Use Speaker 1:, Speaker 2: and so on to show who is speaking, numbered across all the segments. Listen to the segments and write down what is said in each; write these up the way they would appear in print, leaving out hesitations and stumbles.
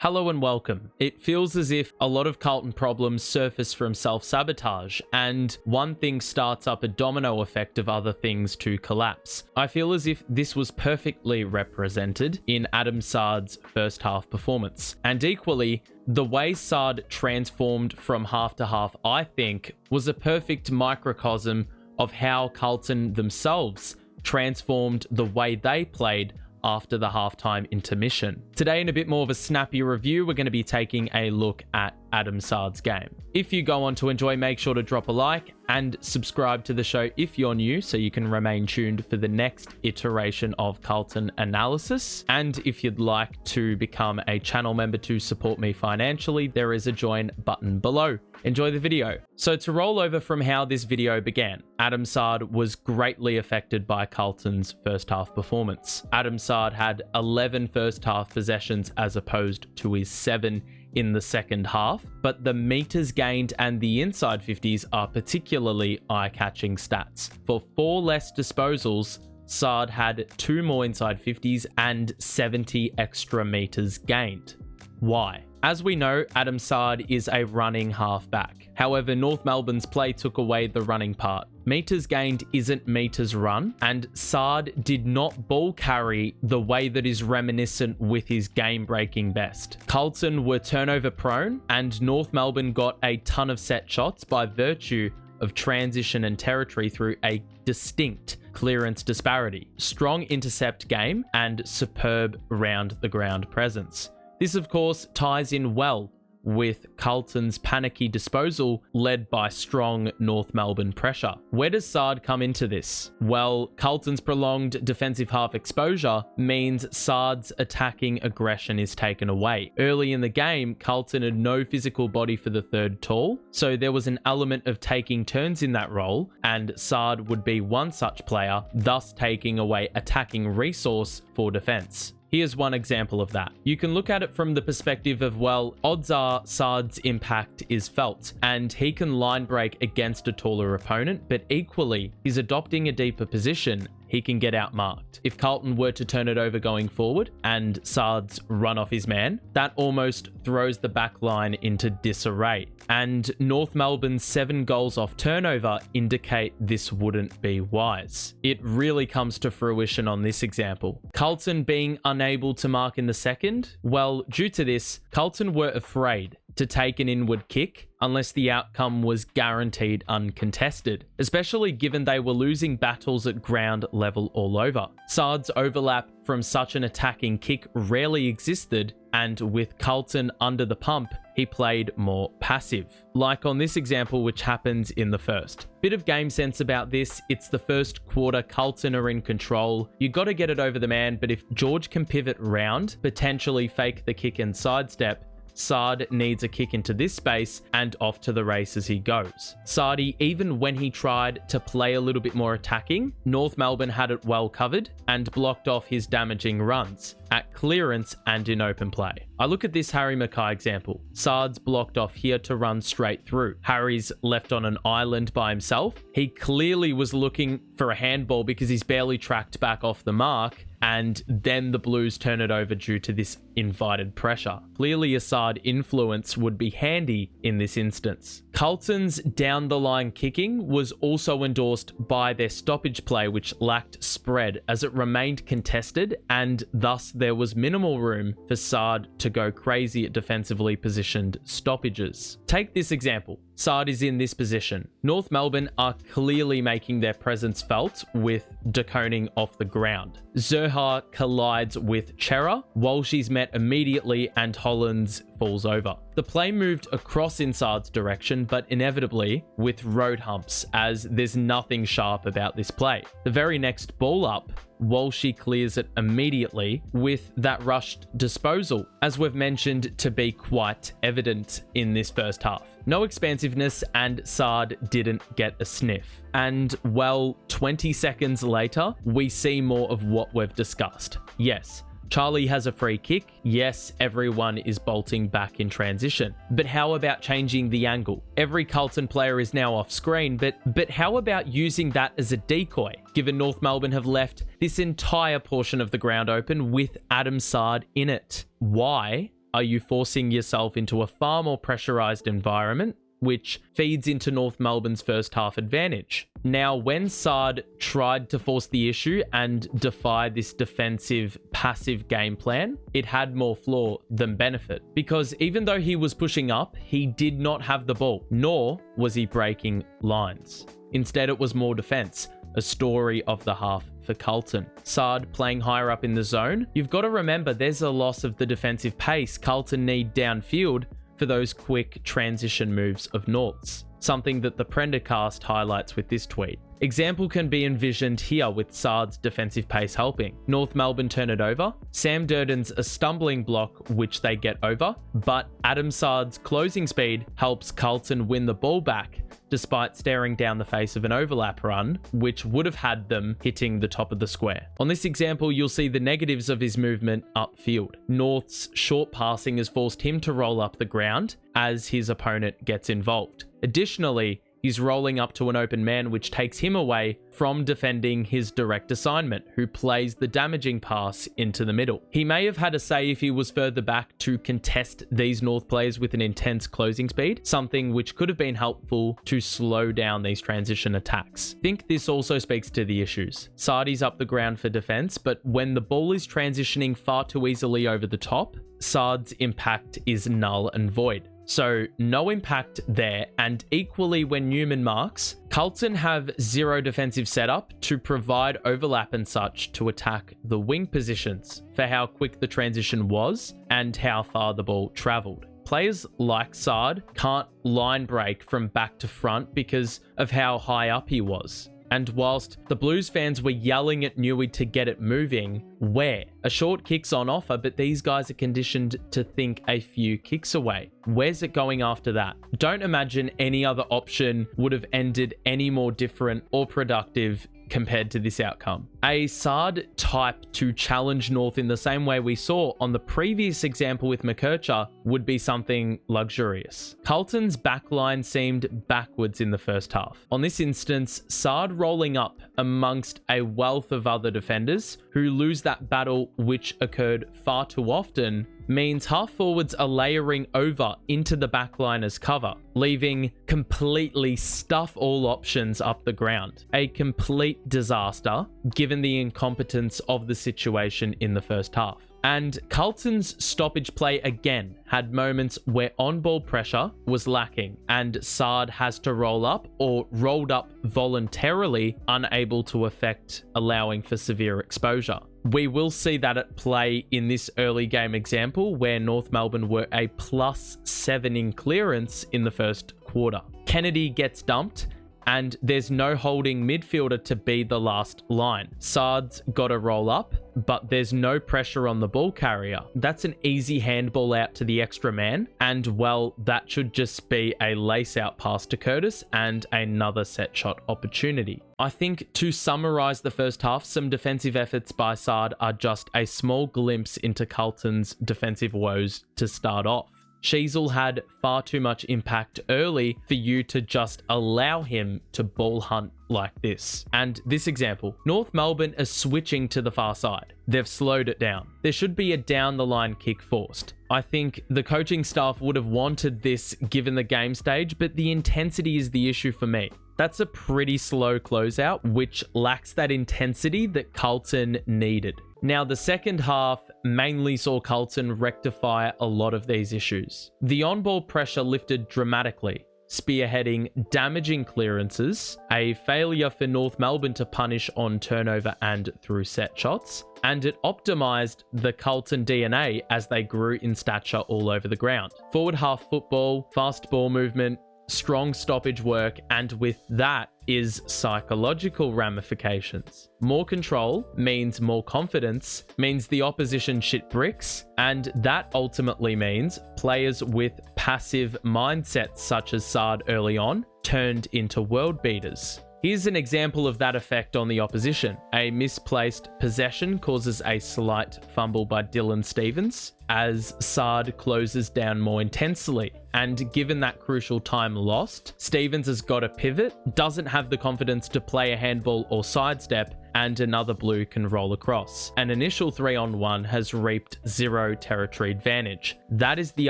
Speaker 1: Hello and welcome. It feels as if a lot of Carlton problems surface from self-sabotage, and one thing starts up a domino effect of other things to collapse. I feel as if this was perfectly represented in Adam Saad's first half performance. And equally, the way Saad transformed from half to half, I think, was a perfect microcosm of how Carlton themselves transformed the way they played after the halftime intermission. Today, in a bit more of a snappy review, we're going to be taking a look at Adam Saad's game. If you go on to enjoy, make sure to drop a like and subscribe to the show if you're new so you can remain tuned for the next iteration of Carlton analysis. And if you'd like to become a channel member to support me financially, there is a join button below. Enjoy the video. So to roll over from how this video began, Adam Saad was greatly affected by Carlton's first half performance. Adam Saad had 11 first half possessions as opposed to his 7 in the second half, but the meters gained and the inside 50s are particularly eye-catching stats. For 4 less disposals, Saad had 2 more inside 50s and 70 extra meters gained. Why? As we know, Adam Saad is a running halfback. However, North Melbourne's play took away the running part. Meters gained isn't meters run, and Saad did not ball carry the way that is reminiscent with his game-breaking best. Carlton were turnover prone, and North Melbourne got a ton of set shots by virtue of transition and territory through a distinct clearance disparity, strong intercept game, and superb round-the-ground presence. This, of course, ties in well with Carlton's panicky disposal led by strong North Melbourne pressure. Where does Saad come into this? Well, Carlton's prolonged defensive half exposure means Saad's attacking aggression is taken away. Early in the game, Carlton had no physical body for the third tall, so there was an element of taking turns in that role, and Saad would be one such player, thus taking away attacking resource for defense. Here's one example of that. You can look at it from the perspective of, well, odds are Saad's impact is felt, and he can line break against a taller opponent, but equally, he's adopting a deeper position. He can get outmarked. If Carlton were to turn it over going forward and Saad's run off his man, that almost throws the back line into disarray. And North Melbourne's 7 goals off turnover indicate this wouldn't be wise. It really comes to fruition on this example. Carlton being unable to mark in the second, well, due to this, Carlton were afraid to take an inward kick unless the outcome was guaranteed uncontested, especially given they were losing battles at ground level all over. Saad's overlap from such an attacking kick rarely existed, and with Carlton under the pump, he played more passive. Like on this example, which happens in the first. Bit of game sense about this, it's the first quarter, Carlton are in control. You got to get it over the man, but if George can pivot round, potentially fake the kick and sidestep, Saad needs a kick into this space and off to the races he goes. Saadi, even when he tried to play a little bit more attacking, North Melbourne had it well covered and blocked off his damaging runs at clearance and in open play. I look at this Harry Mackay example. Saad's blocked off here to run straight through. Harry's left on an island by himself. He clearly was looking for a handball because he's barely tracked back off the mark, and then the Blues turn it over due to this invited pressure. Clearly, a Saad influence would be handy in this instance. Carlton's down-the-line kicking was also endorsed by their stoppage play, which lacked spread as it remained contested, and thus there was minimal room for Saad to go crazy at defensively positioned stoppages. Take this example. Saad is in this position. North Melbourne are clearly making their presence felt with De Koning off the ground. Zurhaar collides with Chera. Walshy's met immediately and Hollands falls over. The play moved across in Saad's direction, but inevitably with road humps, as there's nothing sharp about this play. The very next ball up, Walshy clears it immediately with that rushed disposal, as we've mentioned to be quite evident in this first half. No expansiveness, and Saad didn't get a sniff. And well, 20 seconds later, we see more of what we've discussed. Yes, Charlie has a free kick. Yes, everyone is bolting back in transition. But how about changing the angle? Every Carlton player is now off screen, but how about using that as a decoy, given North Melbourne have left this entire portion of the ground open with Adam Saad in it? Why are you forcing yourself into a far more pressurised environment, which feeds into North Melbourne's first half advantage. Now, when Saad tried to force the issue and defy this defensive, passive game plan, it had more flaw than benefit. Because even though he was pushing up, he did not have the ball, nor was he breaking lines. Instead, it was more defence, a story of the half for Carlton. Saad playing higher up in the zone. You've got to remember there's a loss of the defensive pace Carlton need downfield for those quick transition moves of North's, something that the Prendercast highlights with this tweet. Example can be envisioned here with Saad's defensive pace helping. North Melbourne turn it over. Sam Durden's a stumbling block, which they get over, but Adam Saad's closing speed helps Carlton win the ball back, despite staring down the face of an overlap run, which would have had them hitting the top of the square. On this example, you'll see the negatives of his movement upfield. North's short passing has forced him to roll up the ground as his opponent gets involved. Additionally, he's rolling up to an open man, which takes him away from defending his direct assignment, who plays the damaging pass into the middle. He may have had a say if he was further back to contest these North players with an intense closing speed, something which could have been helpful to slow down these transition attacks. I think this also speaks to the issues. Saadi's up the ground for defense, but when the ball is transitioning far too easily over the top, Saad's impact is null and void. So no impact there, and equally when Newman marks, Carlton have zero defensive setup to provide overlap and such to attack the wing positions for how quick the transition was and how far the ball travelled. Players like Saad can't line break from back to front because of how high up he was. And whilst the Blues fans were yelling at Newey to get it moving, where? A short kick's on offer, but these guys are conditioned to think a few kicks away. Where's it going after that? Don't imagine any other option would have ended any more different or productive compared to this outcome. A Saad type to challenge North in the same way we saw on the previous example with McKercher would be something luxurious. Carlton's backline seemed backwards in the first half. On this instance, Saad rolling up amongst a wealth of other defenders who lose that battle, which occurred far too often, means half forwards are layering over into the backline as cover, leaving completely stuff all options up the ground. A complete disaster given the incompetence of the situation in the first half. And Carlton's stoppage play again had moments where on-ball pressure was lacking and Saad has to roll up or rolled up voluntarily, unable to affect allowing for severe exposure. We will see that at play in this early game example where North Melbourne were a +7 in clearance in the first quarter. Kennedy gets dumped and there's no holding midfielder to be the last line. Saad's got to roll up, but there's no pressure on the ball carrier. That's an easy handball out to the extra man, and well, that should just be a lace-out pass to Curtis and another set shot opportunity. I think to summarize the first half, some defensive efforts by Saad are just a small glimpse into Carlton's defensive woes to start off. Sheezel had far too much impact early for you to just allow him to ball hunt like this. And this example, North Melbourne is switching to the far side. They've slowed it down. There should be a down the line kick forced. I think the coaching staff would have wanted this given the game stage, but the intensity is the issue for me. That's a pretty slow closeout, which lacks that intensity that Carlton needed. Now, the second half mainly saw Carlton rectify a lot of these issues. The on-ball pressure lifted dramatically, spearheading damaging clearances, a failure for North Melbourne to punish on turnover and through set shots, and it optimized the Carlton DNA as they grew in stature all over the ground. Forward half football, fast ball movement, strong stoppage work, and with that is psychological ramifications. More control means more confidence, means the opposition shit bricks, and that ultimately means players with passive mindsets such as Saad early on turned into world beaters. Here's an example of that effect on the opposition. A misplaced possession causes a slight fumble by Dylan Stephens as Saad closes down more intensely. And given that crucial time lost, Stephens has got a pivot, doesn't have the confidence to play a handball or sidestep, and another blue can roll across. An initial 3-on-1 has reaped 0 territory advantage. That is the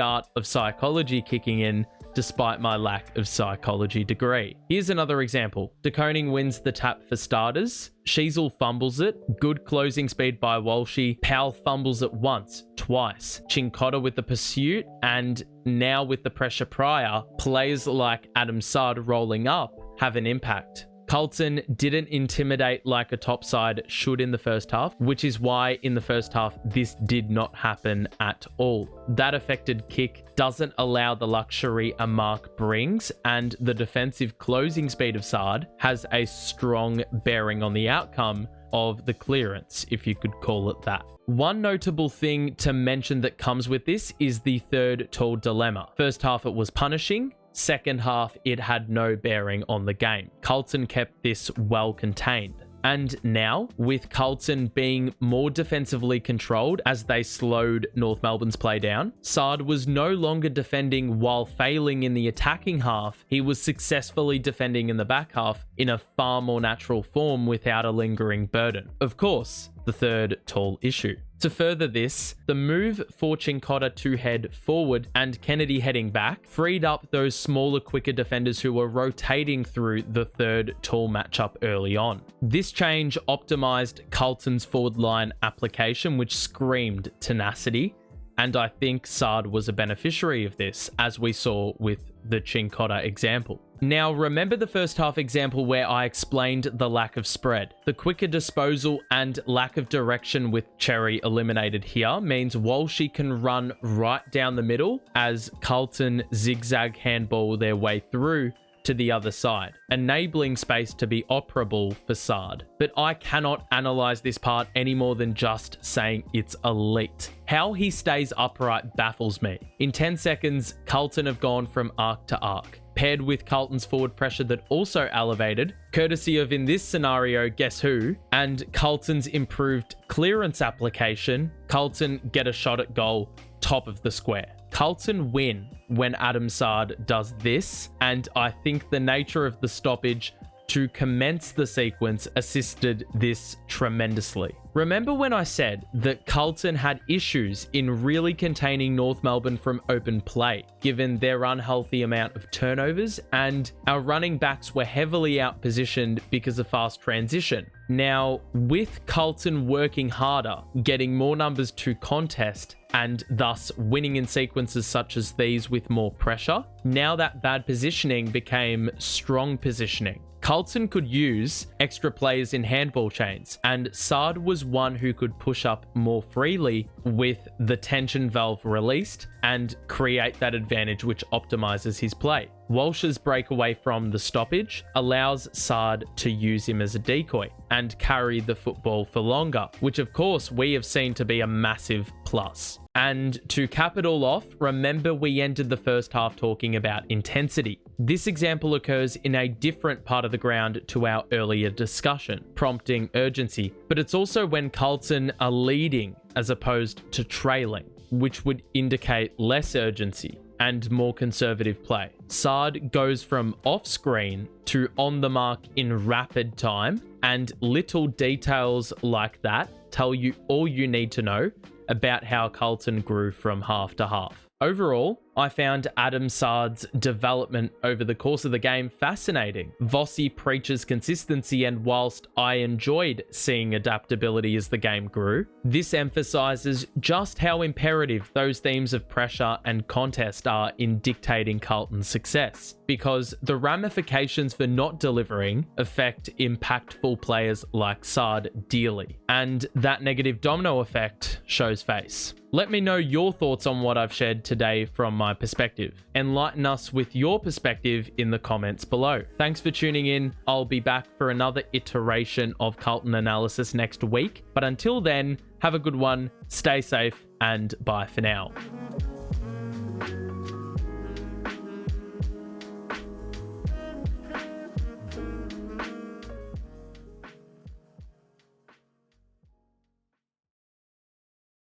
Speaker 1: art of psychology kicking in, despite my lack of psychology degree. Here's another example. De Koning wins the tap for starters. Sheasel fumbles it. Good closing speed by Walshy. Powell fumbles it once, twice. Cincotta with the pursuit, and now with the pressure prior, players like Adam Saad rolling up have an impact. Carlton didn't intimidate like a top side should in the first half, which is why in the first half this did not happen at all. That affected kick doesn't allow the luxury a mark brings, and the defensive closing speed of Saad has a strong bearing on the outcome of the clearance, if you could call it that. One notable thing to mention that comes with this is the third tall dilemma. First half it was punishing. Second half, it had no bearing on the game. Carlton kept this well contained. And now, with Carlton being more defensively controlled as they slowed North Melbourne's play down, Saad was no longer defending while failing in the attacking half. He was successfully defending in the back half in a far more natural form without a lingering burden. Of course, the third tall issue. To further this, the move for Cincotta to head forward and Kennedy heading back freed up those smaller, quicker defenders who were rotating through the third tall matchup early on. This change optimized Carlton's forward line application, which screamed tenacity, and I think Saad was a beneficiary of this, as we saw with the Cincotta example. Now, remember the first half example where I explained the lack of spread. The quicker disposal and lack of direction with Cherry eliminated here means Walshy can run right down the middle as Carlton zigzag handball their way through to the other side, enabling space to be operable for Saad. But I cannot analyze this part any more than just saying it's elite. How he stays upright baffles me. In 10 seconds, Carlton have gone from arc to arc. Paired with Carlton's forward pressure that also elevated, courtesy of, in this scenario, guess who, and Carlton's improved clearance application, Carlton get a shot at goal, top of the square. Carlton win when Adam Saad does this, and I think the nature of the stoppage to commence the sequence assisted this tremendously. Remember when I said that Carlton had issues in really containing North Melbourne from open play, given their unhealthy amount of turnovers, and our running backs were heavily outpositioned because of fast transition? Now, with Carlton working harder, getting more numbers to contest, and thus winning in sequences such as these with more pressure, now that bad positioning became strong positioning. Carlton could use extra players in handball chains, and Saad was one who could push up more freely with the tension valve released and create that advantage which optimizes his play. Walsh's breakaway from the stoppage allows Saad to use him as a decoy and carry the football for longer, which of course we have seen to be a massive plus. And to cap it all off, remember we ended the first half talking about intensity. This example occurs in a different part of the ground to our earlier discussion, prompting urgency, but it's also when Carlton are leading as opposed to trailing, which would indicate less urgency and more conservative play. Saad goes from off-screen to on the mark in rapid time, and little details like that tell you all you need to know about how Carlton grew from half to half. Overall, I found Adam Saad's development over the course of the game fascinating. Vossi preaches consistency, and whilst I enjoyed seeing adaptability as the game grew, this emphasizes just how imperative those themes of pressure and contest are in dictating Carlton's success, because the ramifications for not delivering affect impactful players like Saad dearly, and that negative domino effect shows face. Let me know your thoughts on what I've shared today from my perspective. Enlighten us with your perspective in the comments below. Thanks for tuning in. I'll be back for another iteration of Carlton analysis next week. But until then, have a good one, stay safe, and bye for now.